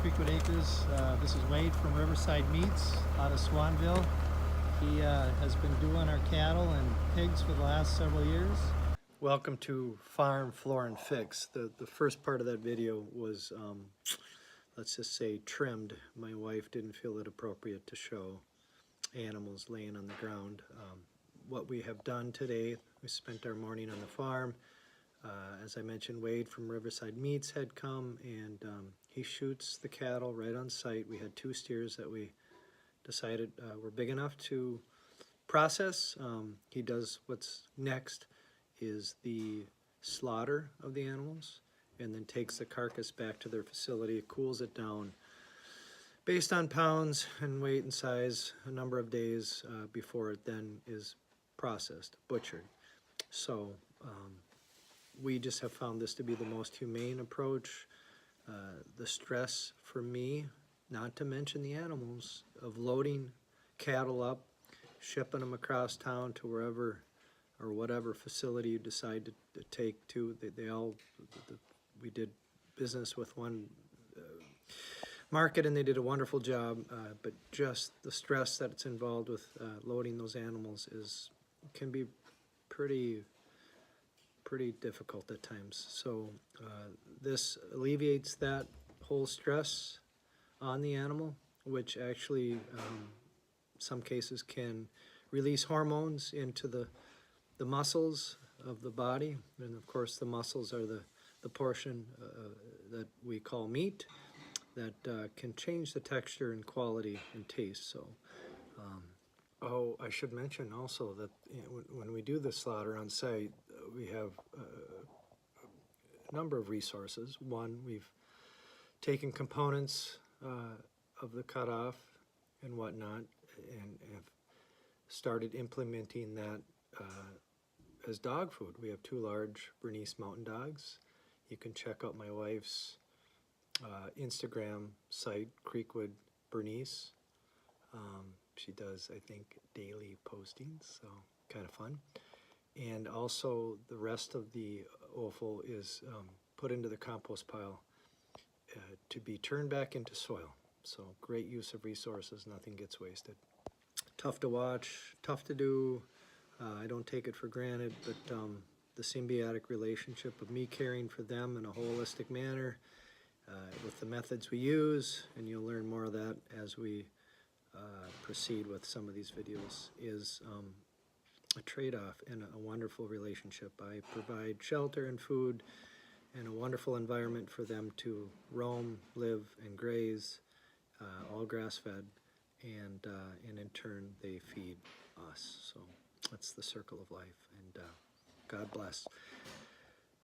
Creekwood Acres. This is Wade from Riverside Meats out of Swanville. He has been doing our cattle and pigs for the last several years. Welcome to Farm, Floor, and Fix. The first part of that video was, let's just say, trimmed. My wife didn't feel it appropriate to show animals laying on the ground. What we have done today, we spent our morning on the farm. As I mentioned, Wade from Riverside Meats had come, and he shoots the cattle right on site. We had 2 steers that we decided were big enough to process. He does what's next is the slaughter of the animals, and then takes the carcass back to their facility, cools it down based on pounds and weight and size, a number of days before it then is processed, butchered. So we just have found this to be the most humane approach. The stress for me, not to mention the animals, of loading cattle up, shipping them across town to wherever or whatever facility you decide to take to. We did business with one market, and they did a wonderful job, but just the stress that's involved with loading those animals can be pretty difficult at times. So this alleviates that whole stress on the animal, which actually some cases can release hormones into the muscles of the body, and of course the muscles are the portion that we call meat that can change the texture and quality and taste. So oh, I should mention also that when we do the slaughter on site, we have a number of resources. One, we've taken components of the cutoff and whatnot and have started implementing that as dog food. We have 2 large Bernese mountain dogs. You can check out my wife's Instagram site, Creekwood Bernese. She does, I think, daily postings, so kind of fun. And also the rest of the offal is put into the compost pile to be turned back into soil. So great use of resources, nothing gets wasted. Tough to watch, tough to do. I don't take it for granted, but the symbiotic relationship of me caring for them in a holistic manner with the methods we use, and you'll learn more of that as we proceed with some of these videos, is a trade-off and a wonderful relationship. I provide shelter and food and a wonderful environment for them to roam, live, and graze, all grass-fed, and in turn they feed us. So that's the circle of life, and God bless.